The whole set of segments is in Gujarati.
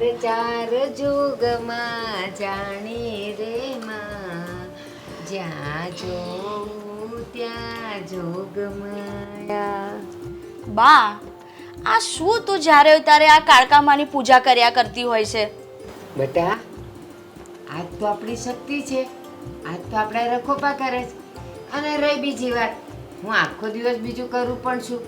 અરે ચાર જોગમાં જાણે રે માં, જ્યાં જોઉં ત્યાં જોગમાયા. બા, આ શું તું જ્યારે હોય ત્યારે આ કાળકામાની પૂજા કર્યા કરતી હોય છે? બેટા, આજ તો આપણી શક્તિ છે, આજ તો આપણે રખોપા કરે છે. અને રહી બીજી વાત, હું આખો દિવસ બીજું કરું પણ છું.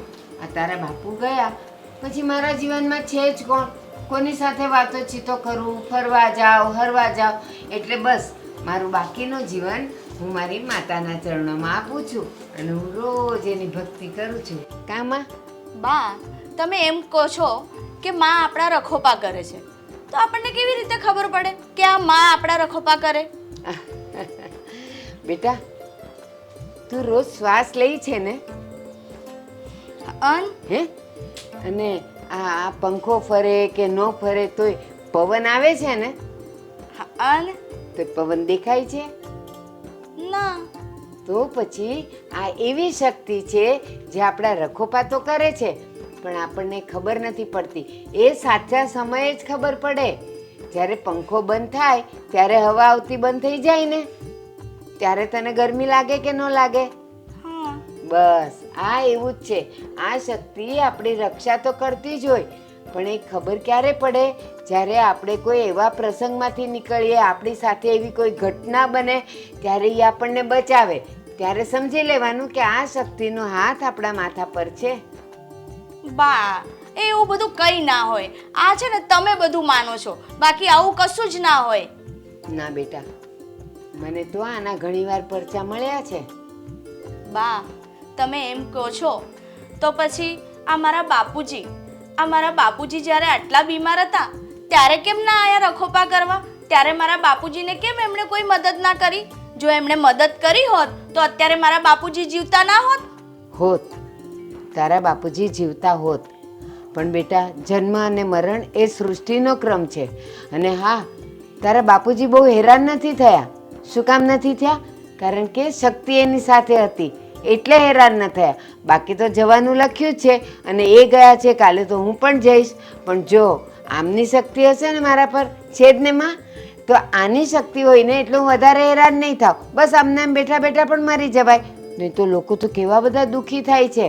આ તારા બાપુ ગયા પછી મારા જીવનમાં છે જ કોણ? કોની સાથે વાતોચીતો કરું, ફરવા જાઉં, હરવા જાઉં. એટલે બસ મારું બાકીનું જીવન હું મારી માતાના ચરણોમાં આપું છું અને હું રોજ એની ભક્તિ કરું છું. કામાં બા, તમે એમ કહો છો કે માં આપણા રખોપા કરે છે, તો આપણને કેવી રીતે ખબર પડે કે આ માં આપણા રખોપા કરે? બેટા, તું રોજ શ્વાસ લઈ છે ને? હે? અને આ પંખો ફરે કે ન ફરે તોય પવન આવે છે ને? તો પવન દેખાય છે ના. તો પછી આ એવી શક્તિ છે જે આપણા રખોપા તો કરે છે, પણ આપણને ખબર નથી પડતી. એ સાચા સમયે જ ખબર પડે. જ્યારે પંખો બંધ થાય ત્યારે હવા આવતી બંધ થઈ જાય ને, ત્યારે તને ગરમી લાગે કે ન લાગે? બસ આ એવું જ છે. આ શક્તિ આપણી રક્ષા તો કરતી જ હોય, પણ એ ખબર ક્યારે પડે? જ્યારે આપણે કોઈ એવા પ્રસંગમાંથી નીકળીએ, આપણી સાથે એવી કોઈ ઘટના બને ત્યારે એ આપણને બચાવે. ત્યારે સમજી લેવાનું કે આ શક્તિનો હાથ આપણા માથા પર છે. બા, એવું બધું કંઈ ના હોય. આ છે ને તમે બધું માનો છો, બાકી આવું કશું જ ના હોય. ના બેટા, મને તો આના ઘણીવાર પરચા મળ્યા છે. બા, તમે એમ કહો છો તો પછી આ મારા બાપુજી જ્યારે આટલા બીમાર હતા ત્યારે કેમ ના આયા રખોપા કરવા? ત્યારે મારા બાપુજીને કેમ એમણે કોઈ મદદ ના કરી? જો એમણે મદદ કરી હોત તો અત્યારે મારા બાપુજી જીવતા ના હોત. તારા બાપુજી જીવતા હોત, પણ બેટા, જન્મ અને મરણ એ સૃષ્ટિનો ક્રમ છે. અને હા, તારા બાપુજી બહુ હેરાન નથી થયા. શું કામ નથી થયા? કારણ કે શક્તિ એની સાથે હતી એટલે હેરાન ન થયા. બાકી તો જવાનું લખ્યું જ છે અને એ ગયા છે, કાલે તો હું પણ જઈશ. પણ જો આમની શક્તિ હશે ને મારા પર, છે જ ને માં, તો આની શક્તિ હોય ને એટલે હું વધારે હેરાન નહીં થાવ. બસ આમને આમ બેઠા બેઠા પણ મરી જવાય. નહીં તો લોકો તો કેવા બધા દુઃખી થાય છે.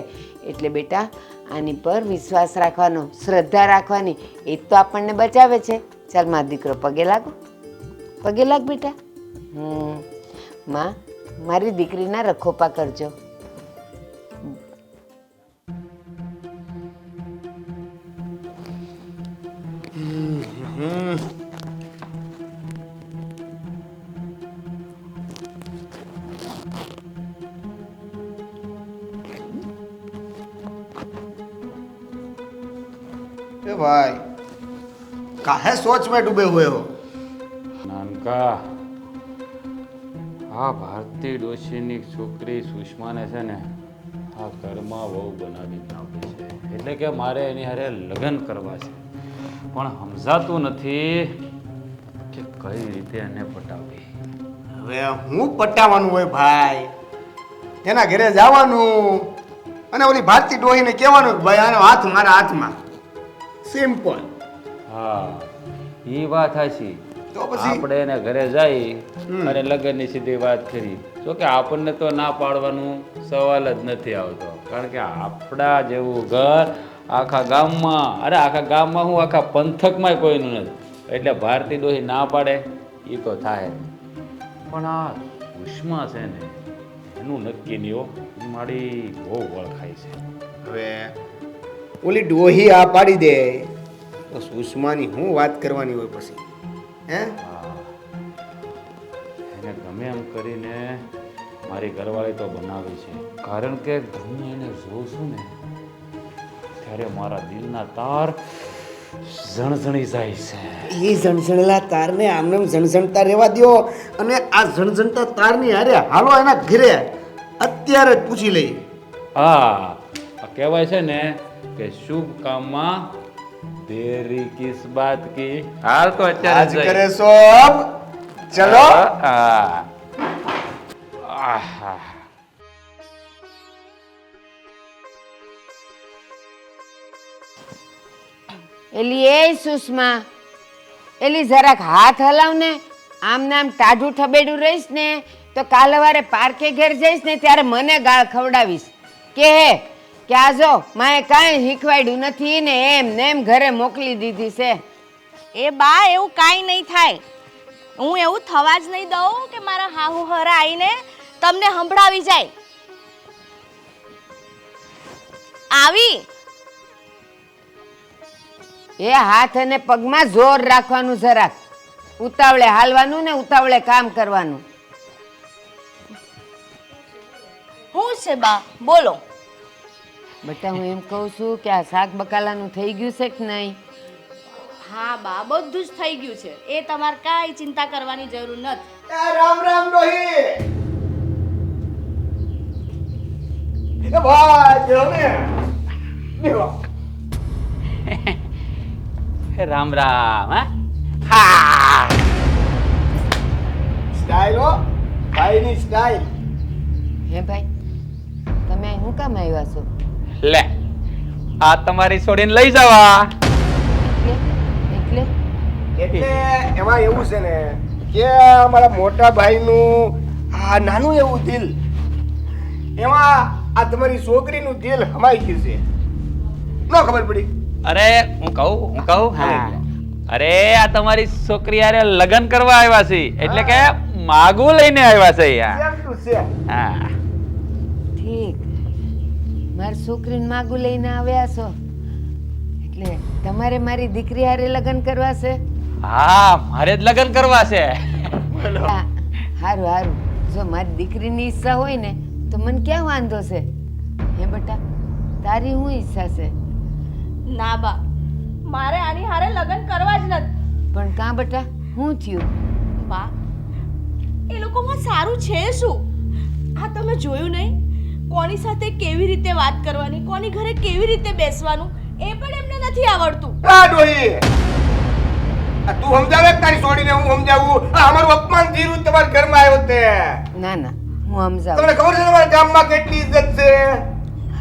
એટલે બેટા, આની પર વિશ્વાસ રાખવાનો, શ્રદ્ધા રાખવાની, એ જ તો આપણને બચાવે છે. ચાલ મારો દીકરો, પગે લાગો, પગે લાગ બેટા. માં, મારી દીકરીના રખોપા કરજો. भाई, काहे सोच में डूबे हुए हो? નાનકા, આ ભારતી ડોશીની છોકરી સુષ્માને છે ને આ ઘરમાં બહુ બનાવી આપી છે. એટલે કે મારે એની હારે લગ્ન કરવા છે, પણ સમજાતું નથી કે કઈ રીતે એને પટાવવી. હવે હું પટાવવાનું હોય ભાઈ? એના ઘરે જવાનું અને ઓલી ભારતી ડોહીને કહેવાનું કે ભાઈ આનો હાથ મારા હાથમાં. સિમ્પલ. હા, એ વાત સાચી. તો પછી આપણે એને ઘરે જઈ અને લગ્નની સીધી વાત કરી. જો કે આપણને તો ના પાડવાનું સવાલ જ નથી આવતો, કારણ કે આપણા જેવું ઘર આખા ગામમાં, અરે આખા ગામમાં હું આખા પંથકમાં કોઈનું નથી. એટલે ભારતી ડોહી ના પાડે એ તો થાય. પણ આ સુષ્મા છે ને, એનું નક્કી નહીં હો. એ મારી બહુ વળખાય છે. હવે ઓલી ડોહી આ પાડી દે તો સુષ્માની હું વાત કરવાની હોય પછી? હે? એને ગમે એમ કરીને મારી ઘરવાળી તો બનાવી છે, કારણ કે ગમે એને જોઉં છું ને ત્યારે મારા દિલના તાર ઝણઝણી જાય છે. એ ઝણઝણેલા તારને આમને ઝણઝણતા રહેવા દો અને આ ઝણઝણતા તારની હારે હાલો એના ઘરે અત્યારે જ પૂછી લઈ. હા, કહેવાય છે ને કે શુભ કામમાં દેરી કિસ બાત કી. હાલ તો અત્યારે આજ જ જઈ. કરે સોબ. ચલો. આહા. એલી એ સુષ્મા, એલી જરાક હાથ હલાવ ને, આમ ને આમ ટાઢું ઠબેડું રહીશ ને તો કાલ સવારે પાર્કે ઘેર જઈશ ને ત્યારે મને ગાળ ખવડાવીશ કે આ જો માએ કાંઈ શીખવાડ્યું નથી ને એમ ઘરે મોકલી દીધી છે. એ બા એવું કાંઈ નહીં થાય. હું એવું થવા જ નહીં દઉં કે મારા હાહુ હરા આવીને તમને સંભળાવી જાય. આવી એ હાથ અને પગમાં જોર રાખવાનું જરાક, ઉતાવળે હાલવાનું ને ઉતાવળે કામ કરવાનું. હું છે બા બોલો. બેટા હું એમ કહું છું કે આ શાક બકાલાનું થઈ ગયું છે કે નહીં? હા બા બધું જ થઈ ગયું છે. એ તમારે કાંઈ ચિંતા કરવાની જરૂર નથી. રામ રામ ડોહી. એ ભાઈ જો ને બેહો. રામ રામ. હા સ્ટાઈલ હો, ભાઈની સ્ટાઈલ. હે ભાઈ, તમે અહીં શું કામ આવ્યા છો? લે આ તમારી છોડીને લઈ જવા. એટલે એટલે એમાં એવું છે ને કે અમારા મોટા ભાઈનું આ નાનું એવું દિલ, એમાં આ તમારી છોકરીનું દિલ હમાઈ ગયું છે. ન ખબર પડી? અરે હું કહું હા. અરે આ તમારી છોકરી યારે લગ્ન કરવા આવ્યા છે, એટલે કે માગું લઈને આવ્યા છે યાર. કેમ શું છે? હા ઠીક, મારી છોકરીને માગું લઈને આવ્યા છો એટલે તમારે મારી દીકરી હારે લગ્ન કરવા છે? હા મારે જ લગ્ન કરવા છે. હા, હારું હારું. જો મારી દીકરીની ઈચ્છા હોય ને તો મને ક્યાં વાંધો છે? હે બેટા, તારી શું ઈચ્છા છે? ના બા, મારે આની હારે લગ્ન કરવા જ નથી. પણ કાં બેટા, શું થયું? બા એ લોકોમાં સારું છે શું? આ તમે જોયું નહીં? કોની સાથે કેવી રીતે વાત કરવાની, કોની ઘરે કેવી રીતે બેસવાનું એ પણ એમને નથી આવડતું. આ ડોહી, આ તું સમજાવે કે તારી છોડીને હું સમજાવું? આ અમારું અપમાન થયું તમારા ઘરમાં આવ્યો તે. ના ના, હું સમજાવું. તમને ખબર છે તમારા ગામમાં કેટલી ઇજ્જત છે?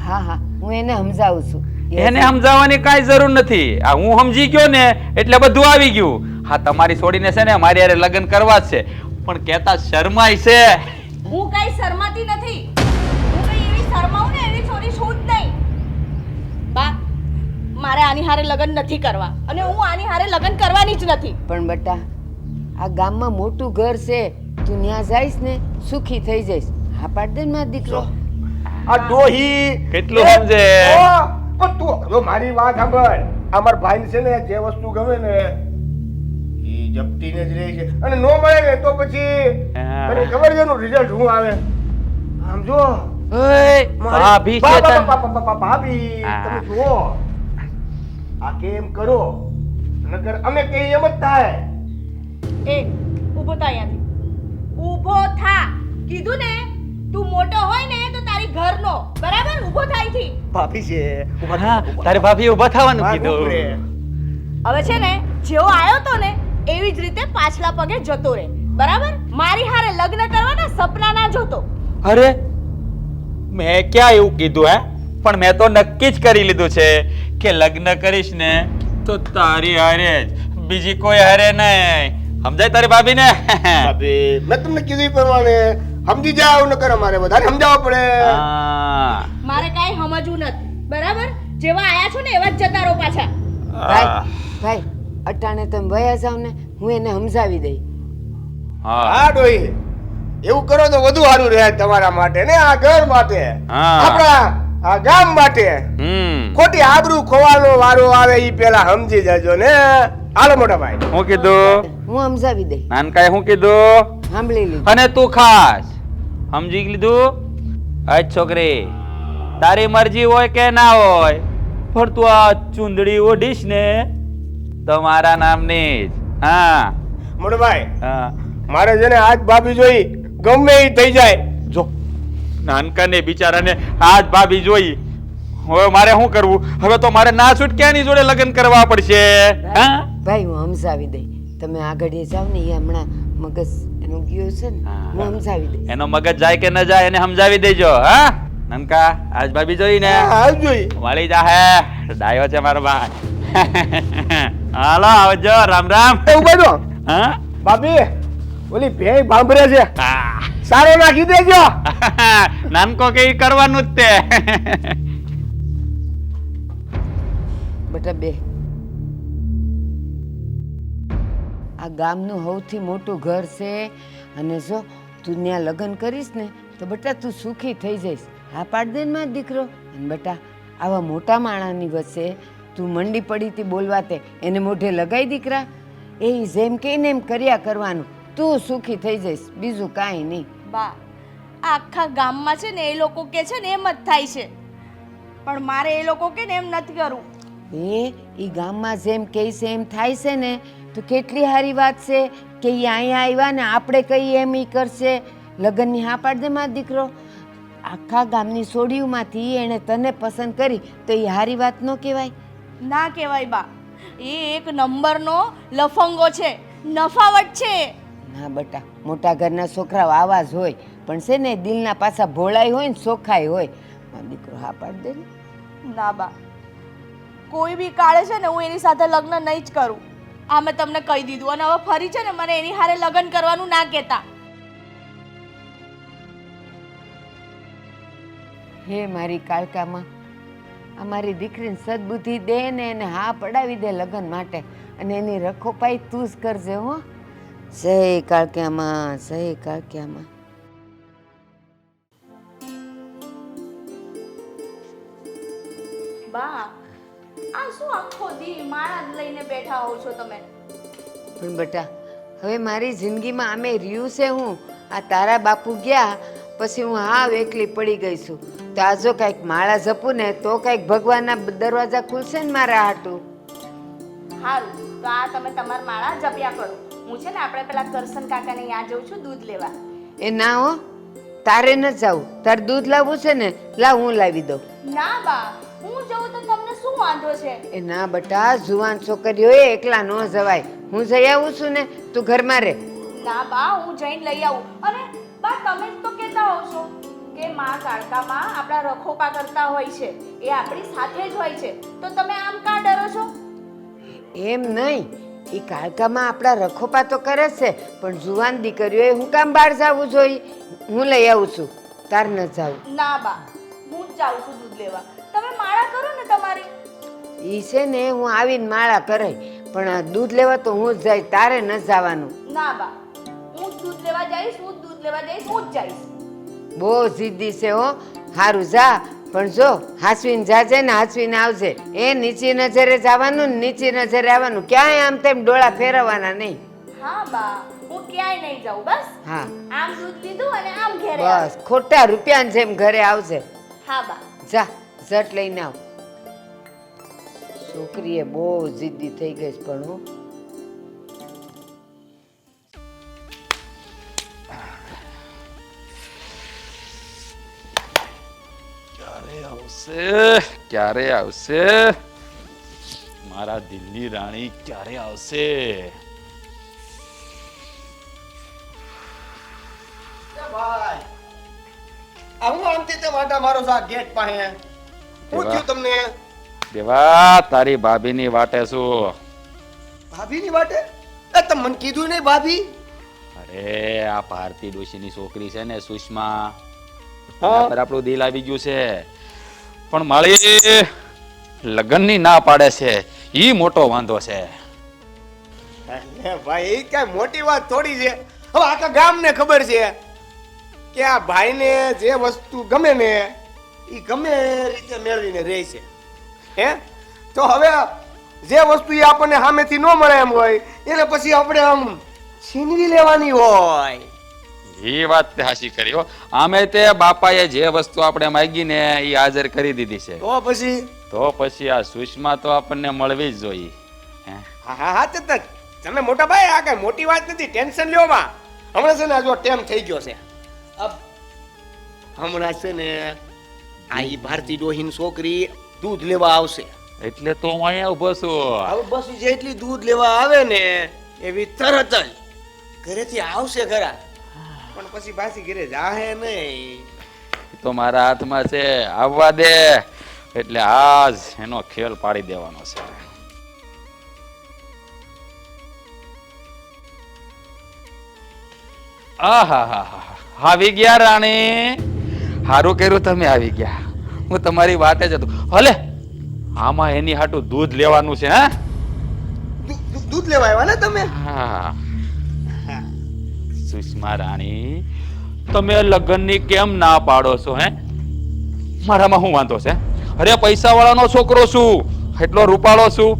હા હા, હું એને સમજાવું છું. એને સમજાવવાની કાંઈ જરૂર નથી. આ હું સમજી ગયો ને એટલે બધું આવી ગયું. હા તમારી છોડીને છે ને મારી હારે લગ્ન કરવા જ છે, પણ કહેતા શરમાય છે. હું કઈ શરમાતી નથી. હું કઈ એવી શરમાઉં ને એવી છોરી છું જ નહીં. બા મારે આની હારે લગ્ન નથી કરવા અને હું આની હારે લગ્ન કરવાની જ નથી. પણ બેટા, આ ગામમાં મોટું ઘર છે, તું ત્યાં જઈશ ને સુખી થઈ જઈશ. હા પાડ દે ને મારો દીકરો. આ ડોહી કેટલું સમજે? પણ તું જો મારી વાત સાંભળ. અમાર ભાઈને છે ને જે વસ્તુ ગમે ને ઈ જપતીને જ રહે છે, અને નો મળે ને તો પછી હા. તને ખબર છે એનું રિઝલ્ટ શું આવે? આમ જો ભાભી છે તન. ભાભી હા. તમે જુઓ આ કેમ કરો, નકર અમે કઈ એમ જ થાય. એ ઊભો થા અહીંયાથી. ઊભો થા કીધું ને. તું મોટો હોય ને તો તારી ઘરનો બરાબર ઊભો થા અહીંથી. ભાભી છે હા તારે ભાભી ઊભા થવાનું કીધું. હવે છે ને જેવો આવ્યો તો ને એવી જ રીતે પાછલા પગે જતો રહે બરાબર. મારી હારે લગ્ન કરવાના સપના ના જોતો. અરે મેં ક્યાં એવું કીધું હે? પણ મેં તો નક્કી જ કરી લીધું છે કે લગ્ન કરીશ ને તો તારી હારે જ, બીજી કોઈ હારે નહીં. સમજાય તારી ભાભી ને? ભાભી મેં તમને કીધું એ પ્રમાણે સમજી જાવ, નકર અમારે બધાને સમજાવવા પડે. મારે કાંઈ સમજવું નથી બરાબર. જેવા આયા છો ને એવા જ જતા રહો પાછા. ભાઈ અટાણે તમે વયા જાવ ને, હું એને સમજાવી દઈ. હા ડોહી, એવું કરો તો વધુ સારું રહે તમારા માટે ને આ ઘર માટે, હા. આપણા આ ગામ માટે. ખોટી આબરૂ ખોવાનો વારો આવે ઈ પેલા સમજી જજો ને. હાલો મોટા ભાઈ. હું કીધું? હું સમજાવી દઈ. નાનકાએ હું કીધું? સાંભળી લીધું. અને તું ખાસ સમજી લીધું? અજ છોકરી, તારી મરજી હોય કે ના હોય, પણ તું આ ચુંદડી ઓઢીશ ને તો મારા નામની જ. હા મોટા ભાઈ, હા. મારે છે ને આજ ભાભી જોઈ ગમે ઈ થઈ જાય. જો નાનકાને બિચારાને આજ ભાભી જોઈ, હવે મારે શું કરવું? હવે તો મારે ના છૂટક્યાની જોડે લગ્ન કરવા પડશે. હા ભાઈ હું સમજાવી દઈ. તમે આગળ જાવ ને, એ હમણાં મગજ એનું ગયો છે ને, હું સમજાવી દઈ. એનો મગજ જાય કે ન જાય એને સમજાવી દેજો. હા નાનકા, આજ ભાભી જોઈ ને આજ જોઈ મળી જા. હે ડાયો છે મારો ભાઈ. હાલો આવજો. રામ રામ. એ ઉભા રહો. હા ભાભી ઓલી ભેય ભાંભરે છે, હા. સારો નાખી દેજો. નાનકો કે ઈ કરવાનું જ તે. બેટા બે આ ગામનું સૌથી મોટું ઘર છે અને જો તું ત્યાં લગ્ન કરીશ ને તો બેટા તું સુખી થઈ જઈશ. હા પાડ દે ને મારો દીકરો. અને બેટા આવા મોટા માણસની વચ્ચે તું મંડી પડી હતી બોલવા તે એને મોઢે લગાઈ દીકરા. એ જેમ કહીને એમ કર્યા કરવાનું. તું સુખી થઈ જઈશ, બીજું કાંઈ નહીં. બા આ આખા ગામમાં છે ને એ લોકો કે છે ને એમ જ થાય છે, પણ મારે એ લોકો કે ને એમ નથી કરવું. એ ગામમાં જેમ કહે છે એમ થાય છે ને તો કેટલી સારી વાત છે કે એ અહીંયા આવ્યા ને આપણે કહીએ એમ એ કરશે. લગ્નની હા પાડ દે મારો દીકરો. આખા ગામની સોડીઓમાંથી એણે તને પસંદ કરી તો એ સારી વાત ન કહેવાય? ના કહેવાય બા, એ એક નંબરનો લફંગો છે, નફાવટ છે. ના બેટા, મોટા ઘરના છોકરાઓ આવા જ હોય, પણ છે ને દિલના પાછા ભોળાઈ હોય ને ચોખ્ખાઈ હોય. મારો દીકરો હા પાડ દે ને. ના બા, કોઈ બી કાળે છે ને હું એની સાથે લગ્ન નહીં જ કરું. આ મેં તમને કહી દીધું, અને હવે ફરી છે ને મને એની હારે લગ્ન કરવાનું ના કહેતા. હે મારી કાળકામાં, આ મારી દીકરીને સદબુદ્ધિ દે ને એને હા પડાવી દે લગ્ન માટે, અને એની રખોપાઈ તું જ કરજે હો. જય કાળક્યામાં, જય કાળક્યામાં. બા આ શું આખો દી માળા લઈને બેઠા હો છો તમે? પણ બેટા હવે મારી જિંદગીમાં આમે રહ્યું છે હું. આ તારા બાપુ ગયા પછી હું હાવ એકલી પડી ગઈ છું. તો આ જો કાંઈક માળા જપું ને તો કાંઈક ભગવાનના દરવાજા ખુલશે ને મારા હાટું. સારું, તો આ તમે તમારા માળા જપ્યા કરો. હું છે ને આપણે પેલા કરશન કાકાને ત્યાં જઉં છું દૂધ લેવા. એ ના હો, તારે ન જાવું. તારે દૂધ લાવવું છે ને લાવ, હું લાવી દઉં. ના બા, હું જઉં તો તમને શું વાંધો છે? એ ના બેટા, જુવાન છોકરીઓએ એકલા ન જવાય. હું જઈ આવું છું ને, તું ઘરમાં રહે. ના બા, હું જઈને લઈ આવું. અને બા તમે જ તો કહેતા હોવ છો કે માં કાળકામાં આપણા રખોપા કરતા હોય છે, એ આપણી સાથે જ હોય છે, તો તમે આમ કાં ડરો છો? એમ નહીં, એ કાળકામાં આપણા રખોપા તો કરે છે, પણ જુવાન દીકરીઓએ હું કામ બહાર જવું જોઈએ? હું લઈ આવું છું, તાર ન જાવું. ના બા, હું જ જાઉં છું દૂધ લેવા. તમે માળા કરો ને તમારી. ઈ છે ને હું આવીને માળા કરાય, પણ આ દૂધ લેવા તો હું જ જાય, તારે ન જવાનું. ના બા, હું જ દૂધ લેવા જઈશ, હું જ દૂધ લેવા જઈશ, હું જ જઈશ. બહુ જિદ્દી છે હો. હારું જા, પણ જો હાસવીને જાજે ને હાસવીને આવજે. એ નીચી નજરે જવાનું ને નીચી નજરે આવવાનું, ક્યાંય આમ તેમ ડોળા ફેરવવાના નહીં. હા બા, હું ક્યાંય નહીં જાઉં. બસ હા આમ દૂધ લીધું અને આમ ઘરે આવ્યા. બસ, ખોટા રૂપિયાની જેમ ઘરે આવજે. હા બા. જા ઝટ લઈને આવ. છોકરીએ બહુ જિદ્દી થઈ ગઈ છે પણ હું. ક્યારે આવશે મારા દિલની રાણી? ક્યારે આવશે? ભાઈ આવું આમથી તે વાટા મારો છો આ ગેટ પાસે. શું થયું તમને? દેવા, તારી ભાભીની વાટે શું? ભાભીની વાટે? એ તમે મને કીધું નહીં ભાભી. અરે આ ભારતી ડોશીની છોકરી છે ને સુષ્મા, હા. એના પર આપણું દિલ આવી ગયું છે, પણ માળી લગ્નની ના પાડે છે. ઈ મોટો વાંધો છે. અરે ભાઈ, એ કઈ મોટી વાત થોડી છે. હવે આખા ગામને ખબર છે કે આ ભાઈને જે વસ્તુ ગમે ને એ ગમે રીતે મેળવીને રહે છે. હે તો હવે જે વસ્તુ એ આપણને સામેથી ન મળે એમ હોય એને પછી આપણે આમ છીનવી લેવાની હોય. એ વાત તે હાચી કરી હો. આમે તે બાપાએ જે વસ્તુ આપણે માંગી ને એ હાજર કરી દીધી છે. તો પછી આ સુષ્મા તો આપણને મળવી જ જોઈએ. હે? હા હા હા, તે તમે મોટા ભાઈ આ કઈ મોટી વાત નથી, ટેન્શન લ્યો માં. હમણાં છે ને જો ટેમ થઈ ગયો છે. હમણાં છે ને આ ઈ ભારતી ડોહીની છોકરી દૂધ લેવા આવશે. એટલે તો હું અહીંયા ઉભો છું. હવે બસ જેટલી દૂધ લેવા આવે ને એવી તરત જ ઘરેથી આવશે ખરા, પણ પછી પાછી ઘરે જાહે નહીં. તો મારા હાથમાં છે, આવવા દે. એટલે આજ એનો ખેલ પાડી દેવાનો છે. આહાહાહા. આવી ગયા રાણી, સારું કર્યું તમે આવી ગયા. હું તમારી વાતે જ હતો. હલે આમાં એની હાટું દૂધ લેવાનું છે. હા દૂધ લેવા આવ્યા ને તમે? હા. સુષ્મા રાણી, તમે લગ્નની કેમ ના પાડો છો? હે, મારામાં શું વાંધો છે? અરે પૈસા વાળાનો છોકરો છું, એટલો રૂપાળો છું,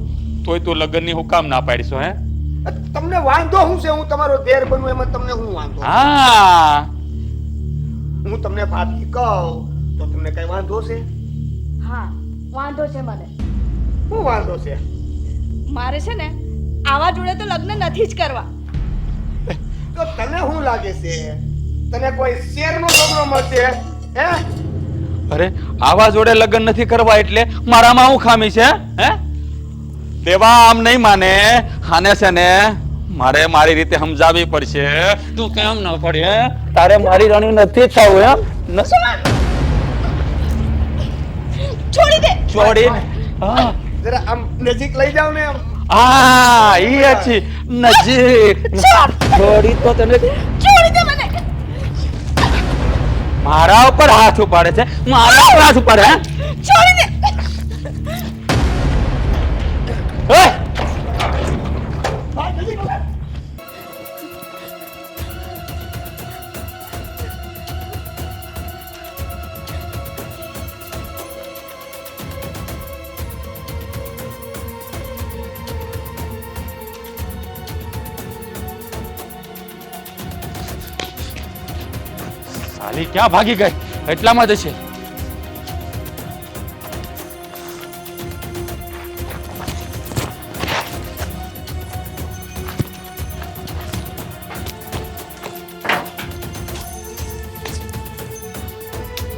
તોય તું લગ્નની હું કામ ના પાડીશો? હે, તમને વાંધો શું છે? હું તમારો દેર બનું એમાં તમને શું વાંધો? હા, હું તમને ભાભી કહું તો તમને કઈ વાંધો છે? હા, વાંધો છે મને. શું વાંધો છે? મારે છે ને આવા જોડે તો લગ્ન નથી જ કરવા. તો તને શું લાગે છે? તને કોઈ શેરનો છોકરો મળશે? હે? અરે આવા જોડે લગ્ન નથી કરવા એટલે મારામાં શું ખામી છે? હે, દેવા આમ નહીં માને. આને છે ને મારે મારી રીતે સમજાવવી પડશે. તું કેમ ન પડે? તારે મારી રાણી નથી થવું. એમ છોડી દે. છોડી. હા જરા આમ નજીક લઈ જાવ ને. હા, ઈ અચ્છી નજીક. છોડી તો તને. છોડી દે મને. મારા ઉપર હાથ ઉપાડે છે. મારા ઉપર હાથ ઉપાડે. હે, છોડી દે. ઓય! સાલી ક્યાં ભાગી ગઈ? એટલામાં જ છે.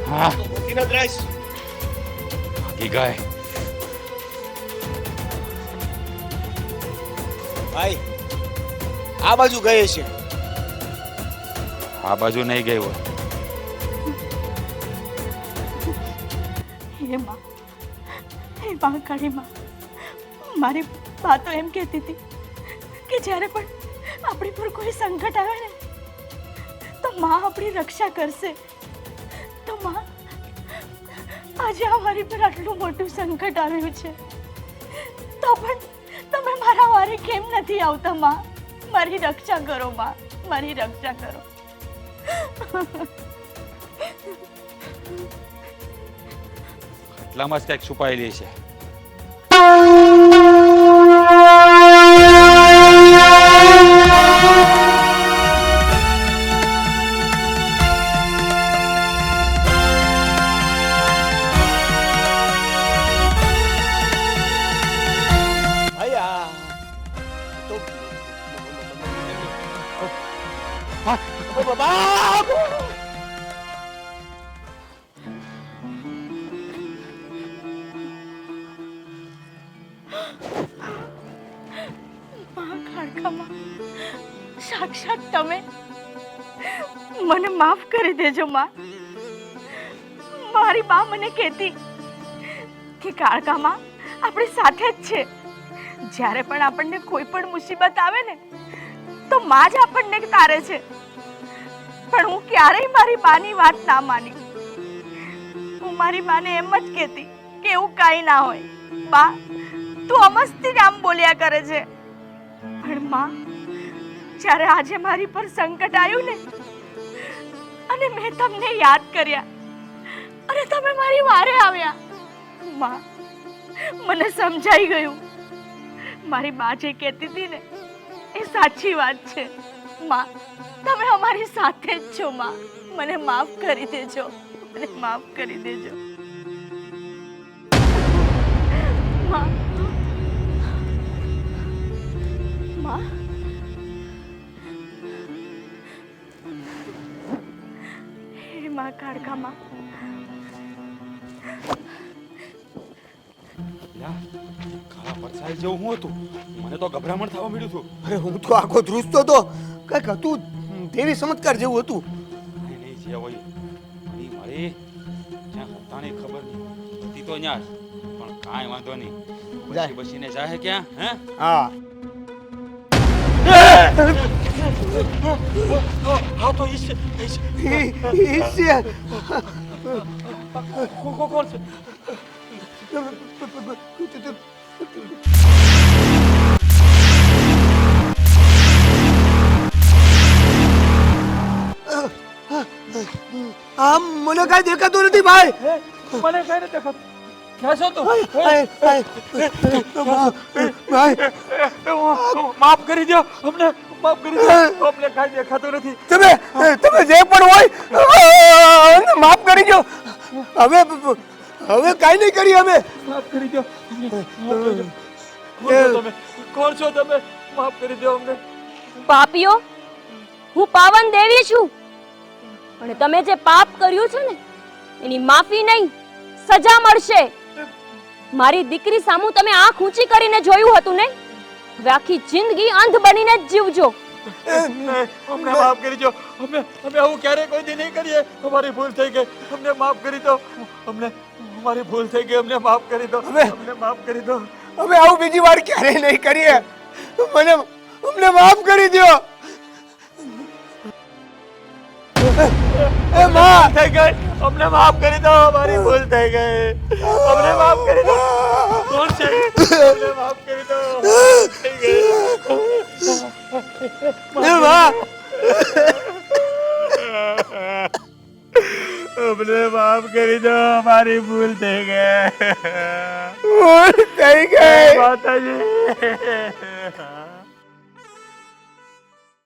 હા, મૂકીને જ રહીશ. ભાગી ગઈ. ભાઈ આ બાજુ ગયે છે. આ બાજુ નહીં ગઈ હોય. હે માં, હે માં, કાળી માં, મારી બા તો એમ કહેતી હતી કે જ્યારે પણ આપણી પર કોઈ સંકટ આવે ને તો માં આપણી રક્ષા કરશે. તો માં, આજે અમારી પર આટલું મોટું સંકટ આવ્યું છે તો પણ તમે મારા વારે કેમ નથી આવતા? માં, મારી રક્ષા કરો. માં, મારી રક્ષા કરો. એટલામાં જ કંઈક છુપાયેલી છે. ભાઈ આ તો બાપ! સાક્ષાત તમે મને માફ કરી દેજો માં. મારી બા મને કહેતી કે કાળકામાં આપણી સાથે જ છે. જ્યારે પણ આપણને કોઈ પણ મુસીબત આવે ને તો માં જ આપણને તારે છે. પણ હું ક્યારેય મારી બાની વાત ના માની. હું મારી બાને એમ જ કહેતી કે એવું કાંઈ ના હોય. બા, તું અમસ્તી જ આમ બોલ્યા કરે છે. પણ માં, જ્યારે આજે મારી પર સંકટ આવ્યું ને અને મેં તમને યાદ કર્યા અને તમે મારી વારે આવ્યા, માં, મને સમજાઈ ગયું. મારી બા જે કહેતી હતી ને એ સાચી વાત છે. માં, તમે અમારી સાથે જ છો. માં, મને માફ કરી દેજો. મને માફ કરી દેજો. માં, માં, હે માં કાળકામાં, કાળા પરસાઈ જેવું હું હતું. મને તો ગભરામણ થવા મળ્યું હતું. અરે હું તો આખો ધ્રુજતો તો. કંઈક હતું, દેવી ચમત્કાર જેવું હતું. નહીં નહીં, જે હોય એ મારી જ્યાં હતાની ખબર નહીં હતી તો ત્યાં જ. પણ કાંઈ વાંધો નહીં. જાય. બસી બસીને જાય ક્યાં? હે, હા हाँ तो इससे इससे कौन से આમ મને કાંઈ દેખાતું નથી ભાઈ. મને કઈ નથી દેખાતું ક્યાં છો તું ભાઈ માફ કરી દો અમને માફ કરી દો અમને કઈ દેખાતું નથી તમે તમે જે પણ હોય અમને માફ કરી દો. હવે હવે કાંઈ નહીં કરીએ અમે. માફ કરી દો કોણ છો તમે માફ કરી દો અમને પાપીઓ હું પાવન દેવી છું અને તમે જે પાપ કર્યું છે ને એની માફી નહીં સજા મળશે. મારી દીકરી સામું તમે આંખ ઊંચી કરીને જોયું હતું ને હવે આખી જિંદગી અંધ બનીને જ જીવજો. અમને માફ કરી દો અમે આવું ક્યારે કોઈ દી નહીં કરીએ અમારી ભૂલ થઈ ગઈ અમને માફ કરી દો અમને અમારી ભૂલ થઈ ગઈ અમને માફ કરી દો અમને માફ કરી દો અમે આવું બીજી વાર ક્યારેય નહીં કરીએ. અમને માફ કરી દો. એ માં થઈ ગઈ અમને માફ કરી દો અમારી ભૂલ થઈ ગઈ અમને માફ કરી દો કોણ છે અમને માફ કરી દો થઈ ગઈ એ માં અમને માફ કરી દો અમારી ભૂલ થઈ ગઈ ભૂલ થઈ ગઈ. માતાજી